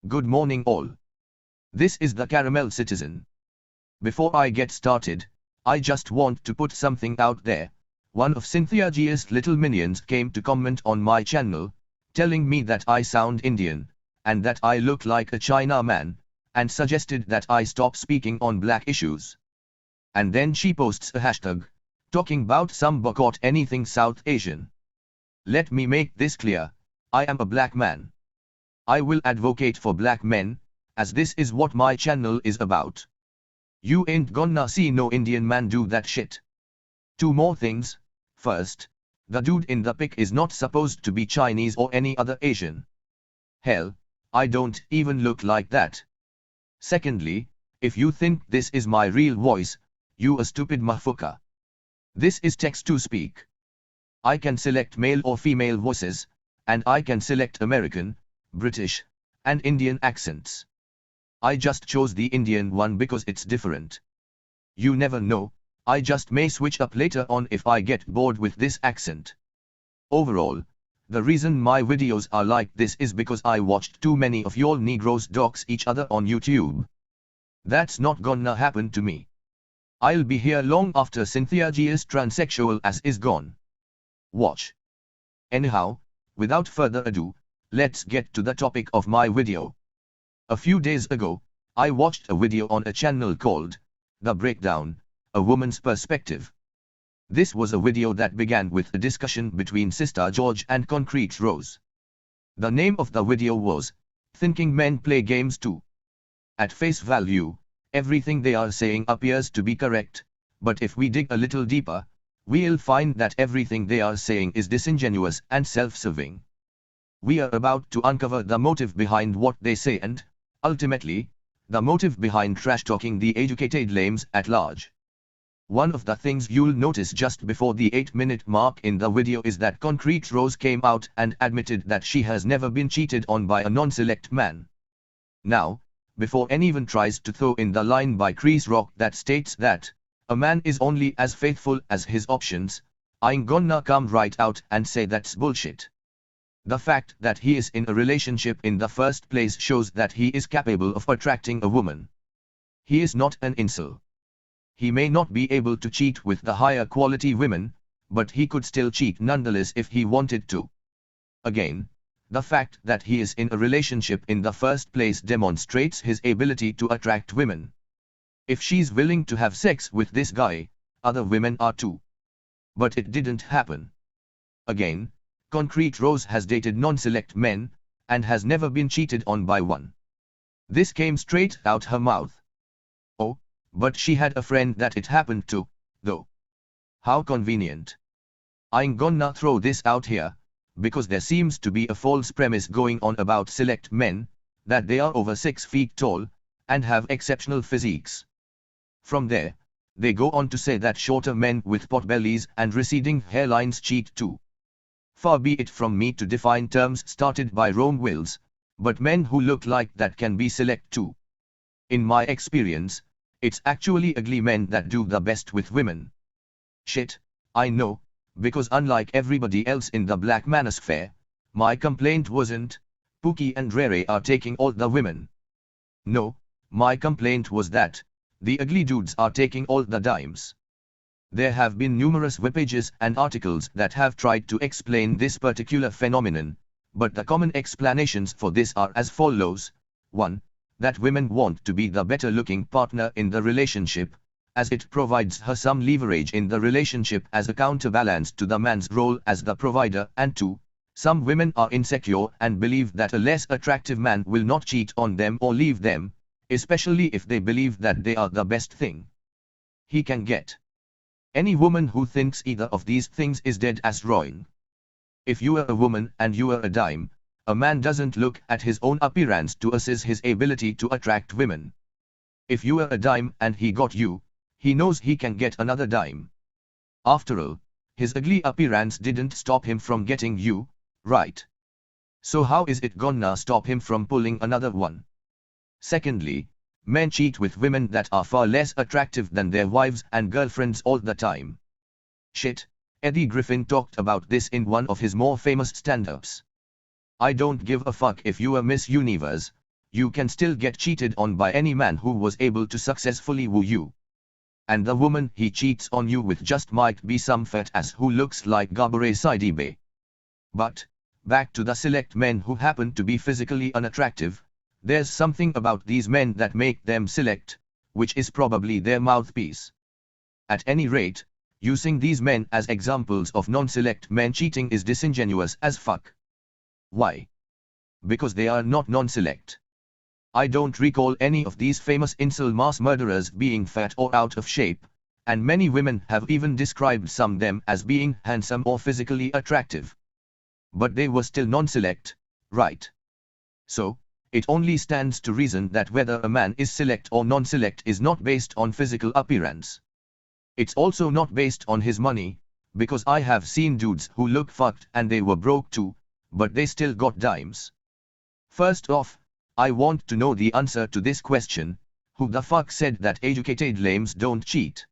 Good morning all. This is the Caramel Citizen. Before I get started, I just want to put something out there. One of Cynthia G's little minions came to comment on my channel, telling me that I sound Indian, and that I look like a China man, and suggested that I stop speaking on black issues. And then she posts a hashtag, talking about some boycott anything South Asian. Let me make this clear, I am a black man. I will advocate for black men, as this is what my channel is about. You ain't gonna see no Indian man do that shit. Two more things. First, the dude in the pic is not supposed to be Chinese or any other Asian. Hell, I don't even look like that. Secondly, if you think this is my real voice, you a stupid motherfucker. This is text-to-speak. I can select male or female voices, and I can select American, British, and Indian accents. I just chose the Indian one because it's different. You never know, I just may switch up later on if I get bored with this accent. Overall, the reason my videos are like this is because I watched too many of y'all Negroes dox each other on YouTube. That's not gonna happen to me. I'll be here long after Cynthia G's transsexual ass is gone. Watch. Anyhow, without further ado, let's get to the topic of my video. A few days ago, I watched a video on a channel called The Breakdown, A Woman's Perspective. This was a video that began with a discussion between Sister George and Concrete Rose. The name of the video was, Thinking Men Play Games Too. At face value, everything they are saying appears to be correct, but if we dig a little deeper, we'll find that everything they are saying is disingenuous and self-serving. We are about to uncover the motive behind what they say and, ultimately, the motive behind trash-talking the educated lames at large. One of the things you'll notice just before the 8-minute mark in the video is that Concrete Rose came out and admitted that she has never been cheated on by a non-select man. Now, before anyone tries to throw in the line by Chris Rock that states that a man is only as faithful as his options, I'm gonna come right out and say that's bullshit. The fact that he is in a relationship in the first place shows that he is capable of attracting a woman. He is not an incel. He may not be able to cheat with the higher quality women, but he could still cheat nonetheless if he wanted to. Again, the fact that he is in a relationship in the first place demonstrates his ability to attract women. If she's willing to have sex with this guy, other women are too. But it didn't happen. Again, Concrete Rose has dated non-select men, and has never been cheated on by one. This came straight out her mouth. Oh, but she had a friend that it happened to, though. How convenient. I'm gonna throw this out here, because there seems to be a false premise going on about select men, that they are over 6 feet tall, and have exceptional physiques. From there, they go on to say that shorter men with potbellies and receding hairlines cheat too. Far be it from me to define terms started by Rome Wills, but men who look like that can be select too. In my experience, it's actually ugly men that do the best with women. Shit, I know, because unlike everybody else in the black manosphere, my complaint wasn't, Pookie and Rere are taking all the women. No, my complaint was that, the ugly dudes are taking all the dimes. There have been numerous webpages and articles that have tried to explain this particular phenomenon, but the common explanations for this are as follows. 1. That women want to be the better-looking partner in the relationship, as it provides her some leverage in the relationship as a counterbalance to the man's role as the provider. And 2. Some women are insecure and believe that a less attractive man will not cheat on them or leave them, especially if they believe that they are the best thing he can get. Any woman who thinks either of these things is dead as wrong. If you are a woman and you are a dime, a man doesn't look at his own appearance to assess his ability to attract women. If you are a dime and he got you, he knows he can get another dime. After all, his ugly appearance didn't stop him from getting you, right? So how is it gonna stop him from pulling another one? Secondly, men cheat with women that are far less attractive than their wives and girlfriends all the time. Shit, Eddie Griffin talked about this in one of his more famous stand-ups. I don't give a fuck if you are Miss Universe, you can still get cheated on by any man who was able to successfully woo you. And the woman he cheats on you with just might be some fat ass who looks like Gabare Sidibe. But, back to the select men who happen to be physically unattractive, there's something about these men that make them select, which is probably their mouthpiece. At any rate, using these men as examples of non-select men cheating is disingenuous as fuck. Why? Because they are not non-select. I don't recall any of these famous incel mass murderers being fat or out of shape, and many women have even described some them as being handsome or physically attractive. But they were still non-select, right? So, it only stands to reason that whether a man is select or non-select is not based on physical appearance. It's also not based on his money, because I have seen dudes who look fucked and they were broke too, but they still got dimes. First off, I want to know the answer to this question: who the fuck said that educated lames don't cheat?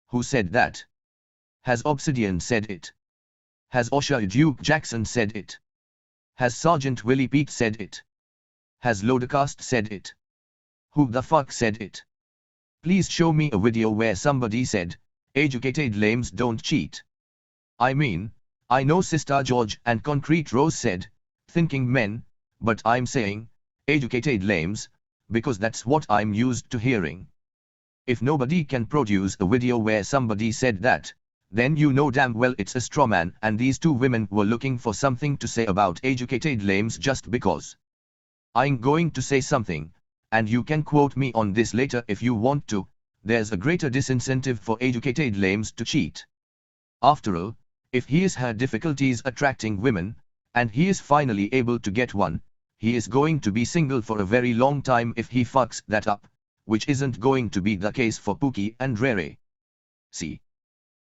Who said that? Has Obsidian said it? Has Osha Duke Jackson said it? Has Sergeant Willie Pete said it? Has Lodecast said it? Who the fuck said it? Please show me a video where somebody said, educated lames don't cheat. I mean, I know Sister George and Concrete Rose said, thinking men, but I'm saying, educated lames, because that's what I'm used to hearing. If nobody can produce a video where somebody said that, then you know damn well it's a straw man and these two women were looking for something to say about educated lames just because. I'm going to say something, and you can quote me on this later if you want to. There's a greater disincentive for educated lames to cheat. After all, if he has had difficulties attracting women, and he is finally able to get one, he is going to be single for a very long time if he fucks that up, which isn't going to be the case for Pookie and Rere. See?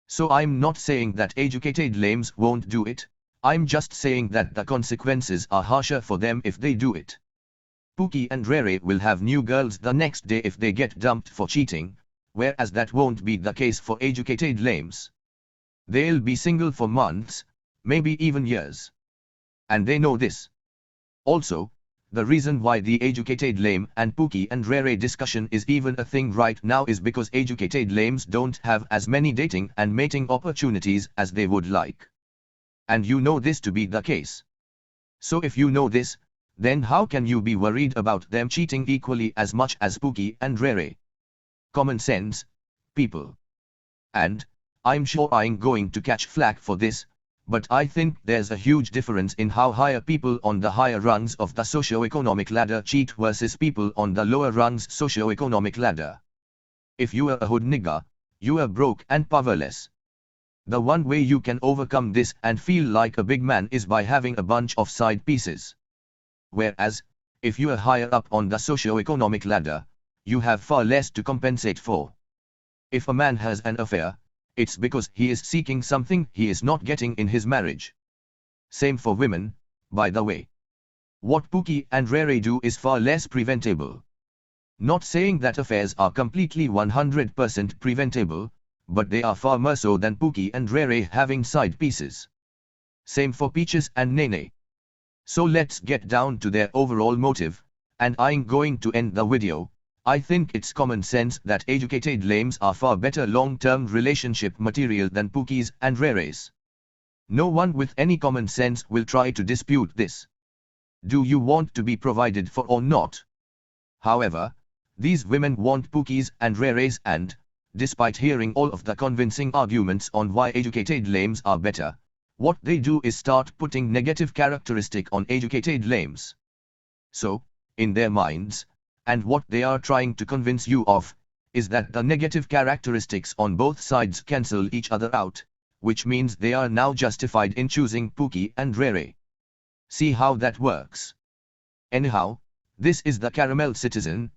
So I'm not saying that educated lames won't do it, I'm just saying that the consequences are harsher for them if they do it. Pookie and Rere will have new girls the next day if they get dumped for cheating, whereas that won't be the case for educated lames. They'll be single for months, maybe even years. And they know this. Also, the reason why the educated lame and Pookie and Rere discussion is even a thing right now is because educated lames don't have as many dating and mating opportunities as they would like. And you know this to be the case. So if you know this, then how can you be worried about them cheating equally as much as Pookie and Rere? Common sense, people. And, I'm sure I'm going to catch flack for this, but I think there's a huge difference in how higher people on the higher rungs of the socio-economic ladder cheat versus people on the lower rungs socio-economic ladder. If you are a hood nigga, you are broke and powerless. The one way you can overcome this and feel like a big man is by having a bunch of side pieces. Whereas, if you are higher up on the socio-economic ladder, you have far less to compensate for. If a man has an affair, it's because he is seeking something he is not getting in his marriage. Same for women, by the way. What Pookie and Rere do is far less preventable. Not saying that affairs are completely 100% preventable, but they are far more so than Pookie and Rere having side pieces. Same for Peaches and Nene. So let's get down to their overall motive, and I'm going to end the video. I think it's common sense that educated lames are far better long-term relationship material than Pookies and Reres. No one with any common sense will try to dispute this. Do you want to be provided for or not? However, these women want Pookies and Reres and, despite hearing all of the convincing arguments on why educated lames are better, what they do is start putting negative characteristic on educated lames. So, in their minds, and what they are trying to convince you of, is that the negative characteristics on both sides cancel each other out, which means they are now justified in choosing Pookie and Rere. See how that works. Anyhow, this is the Caramel Citizen,